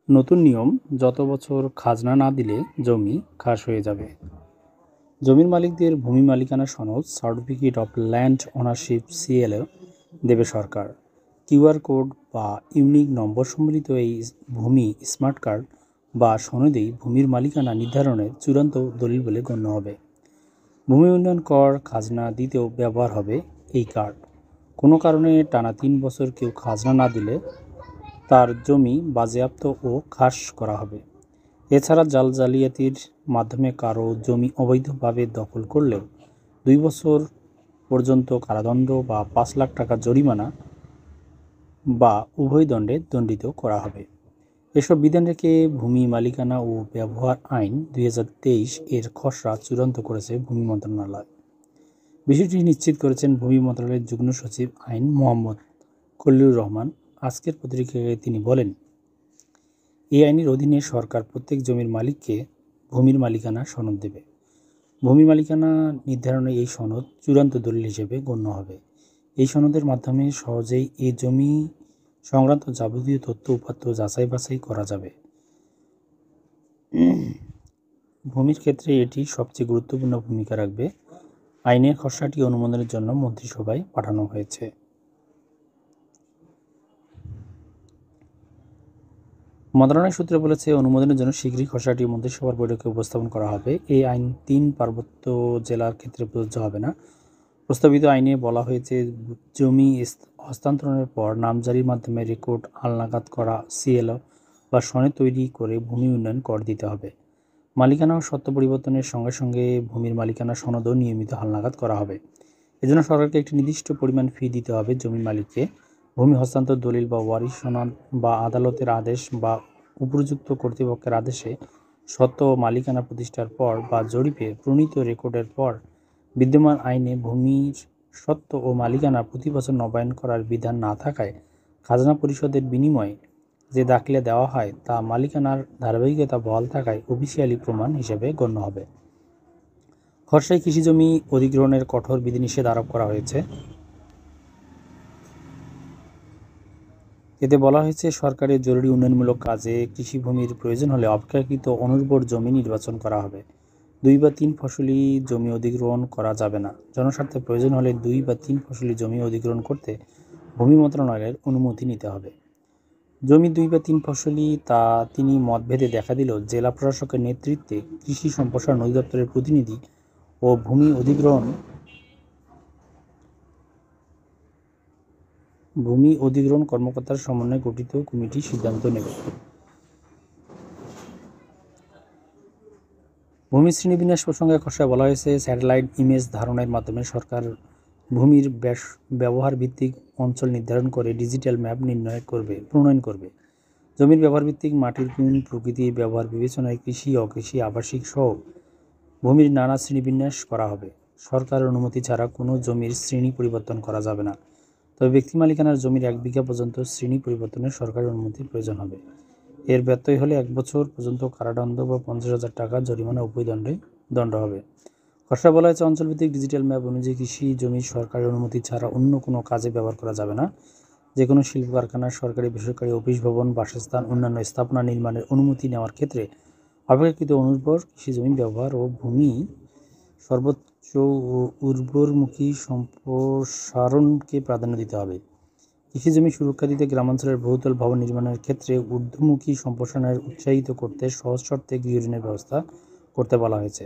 নতুন নিয়ম, যত বছর খাজনা না দিলে জমি খাস হয়ে যাবে। জমির মালিকদের ভূমি মালিকানা সনদ certificate of land ownership CLO দেবে সরকার। কিউআর কোড বা ইউনিক নম্বর সম্বলিত এই ভূমি স্মার্ট কার্ড বা সনদেই ভূমির মালিকানা নির্ধারণের চূড়ান্ত দলিল বলে গণ্য হবে। ভূমি উন্নয়ন কর খাজনা দিতেও ব্যবহার হবে এই কার্ড। কোনো কারণে টানা ৩ বছর কেউ খাজনা না দিলে তার জমি বাজেয়াপ্ত ও খাস করা হবে। এছাড়া জালিয়াতির মাধ্যমে কারো জমি অবৈধভাবে দখল করলেও ২ বছর পর্যন্ত কারাদণ্ড বা ৫ লাখ টাকা জরিমানা বা উভয় দণ্ডে দণ্ডিত করা হবে। এসব বিধান রেখে ভূমি মালিকানা ও ব্যবহার আইন ২০২৩ এর খসড়া চূড়ান্ত করেছে ভূমি মন্ত্রণালয়। বিষয়টি নিশ্চিত করেছেন ভূমি মন্ত্রণালয়ের যুগ্ম সচিব আইন মোহাম্মদ খলিলুর রহমান। আজকের পত্রিকায় তিনি বলেন, এই আইনের অধীনে সরকার প্রত্যেক জমির মালিককে ভূমির মালিকানা সনদ দেবে। ভূমি মালিকানা নির্ধারণে এই সনদ চূড়ান্ত দলিল হিসেবে গণ্য হবে। এই সনদের মাধ্যমে সহজেই এই জমি সংক্রান্ত যাবতীয় তথ্য উপাত্ত যাচাই বাছাই করা যাবে। ভূমির ক্ষেত্রে এটি সবচেয়ে গুরুত্বপূর্ণ ভূমিকা রাখবে। আইনের খসড়াটি অনুমোদনের জন্য মন্ত্রিসভায় পাঠানো হয়েছে। মন্ত্রণালয় সূত্রে বলেছে, অনুমোদনের জন্য শীঘ্রই খসড়াটি মন্ত্রিসভার বৈঠকে উপস্থাপন করা হবে। এই আইন ৩ পার্বত্য জেলার ক্ষেত্রে প্রযোজ্য হবে না। প্রস্তাবিত আইনে বলা হয়েছে, জমি হস্তান্তরের পর নামজারির মাধ্যমে রেকর্ড হালনাগাদ করা সিএলও বা সনদ তৈরি করে ভূমি উন্নয়ন কর দিতে হবে। মালিকানা ও সত্ত্ব পরিবর্তনের সঙ্গে সঙ্গে ভূমির মালিকানা সনদও নিয়মিত হালনাগাদ করা হবে। এজন্য সরকারকে একটি নির্দিষ্ট পরিমাণ ফি দিতে হবে জমি মালিককে। ভূমি হস্তান্তর দলিল বা ওয়ারিশ সনদ বা আদালতের আদেশ বা উপযুক্ত কর্তৃপক্ষের আদেশে সত্ত্ব ও মালিকানা প্রতিষ্ঠার পর বা জরিপে প্রণীত রেকর্ডের পর বিদ্যমান আইনে ভূমির সত্ত্ব ও মালিকানা প্রতি বছর নবায়ন করার বিধান না থাকায় খাজনা পরিশোধের বিনিময়ে যে দাখিলা দেওয়া হয় তা মালিকানার ধারাবাহিকতা বহাল থাকায় অফিসিয়ালি প্রমাণ হিসেবে গণ্য হবে। খসড়ায় কৃষিজমি অধিগ্রহণের কঠোর বিধিনিষেধ আরোপ করা হয়েছে। এতে বলা হয়েছে, সরকারের জরুরি উন্নয়নমূলক কাজে কৃষিভূমির প্রয়োজন হলে অপেক্ষাকৃত অনুর্বর জমি নির্বাচন করা হবে। ২ বা ৩ ফসলি জমি অধিগ্রহণ করা যাবে না। জনস্বার্থে প্রয়োজন হলে ২ বা ৩ ফসলি জমি অধিগ্রহণ করতে ভূমি মন্ত্রণালয়ের অনুমতি নিতে হবে। জমি ২ বা ৩ ফসলি তা তিনি মতভেদে দেখা দিলেও জেলা প্রশাসকের নেতৃত্বে কৃষি সম্প্রসারণ অধিদপ্তরের প্রতিনিধি ও ভূমি অধিগ্রহণ কর্মকর্তার সমন্বয়ে গঠিত কমিটি সিদ্ধান্ত নেবে। ভূমি শ্রেণীবিন্যাস প্রসঙ্গে খসড়ায় বলা হয়েছে, স্যাটেলাইট ইমেজ ধারণের মাধ্যমে সরকার ভূমির ব্যবহার ভিত্তিক অঞ্চল নির্ধারণ করে ডিজিটাল ম্যাপ প্রণয়ন করবে। জমির ব্যবহার ভিত্তিক মাটির গুণ, প্রকৃতির ব্যবহার বিবেচনায় কৃষি, অকৃষি, আবাসিক সহ ভূমির নানা শ্রেণীবিন্যাস করা হবে। সরকারের অনুমতি ছাড়া কোনো জমির শ্রেণী পরিবর্তন করা যাবে না। তবে ব্যক্তি মালিকানার জমির ১ বিঘা পর্যন্ত শ্রেণী পরিবর্তনের সরকারের অনুমতির প্রয়োজন হবে। এর ব্যত্যয় হলে ১ বছর পর্যন্ত কারাদণ্ড বা ৫০,০০০ টাকা জরিমানা উভয় দণ্ড হবে। খসড়া বলা হয়েছে, অঞ্চলভিত্তিক ডিজিটাল ম্যাপ অনুযায়ী কৃষি জমি সরকারের অনুমতি ছাড়া অন্য কোনো কাজে ব্যবহার করা যাবে না। যে কোনো শিল্প কারখানা, সরকারি বেসরকারি অফিস ভবন, বাসস্থান, অন্যান্য স্থাপনা নির্মাণের অনুমতি নেওয়ার ক্ষেত্রে অপেক্ষাকৃত অনুর্বর কৃষিজমি ব্যবহার ও ভূমি সর্বোচ্চ উর্বরমুখী সম্প্রসারণকে প্রাধান্য দিতে হবে। কৃষিজমি সুরক্ষা দিতে গ্রামাঞ্চলের বহুতল ভবন নির্মাণের ক্ষেত্রে ঊর্ধ্বমুখী সম্প্রসারণের উৎসাহিত করতে সহজ শর্তে গৃহঋণের ব্যবস্থা করতে বলা হয়েছে।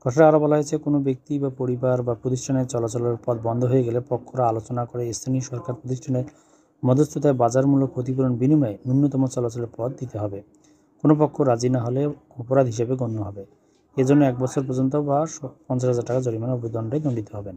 খসড়ায় আরও বলা হয়েছে, কোনো ব্যক্তি বা পরিবার বা প্রতিষ্ঠানের চলাচলের পথ বন্ধ হয়ে গেলে পক্ষরা আলোচনা করে স্থানীয় সরকার প্রতিষ্ঠানের মধ্যস্থতায় বাজারমূলক ক্ষতিপূরণ বিনিময়ে ন্যূনতম চলাচলের পথ দিতে হবে। কোনো পক্ষ রাজি না হলে অপরাধ হিসেবে গণ্য হবে। এজন্য ১ বছর পর্যন্ত বা ৫০,০০০ টাকা জরিমানা উভয় দণ্ডে দণ্ডিত হবেন।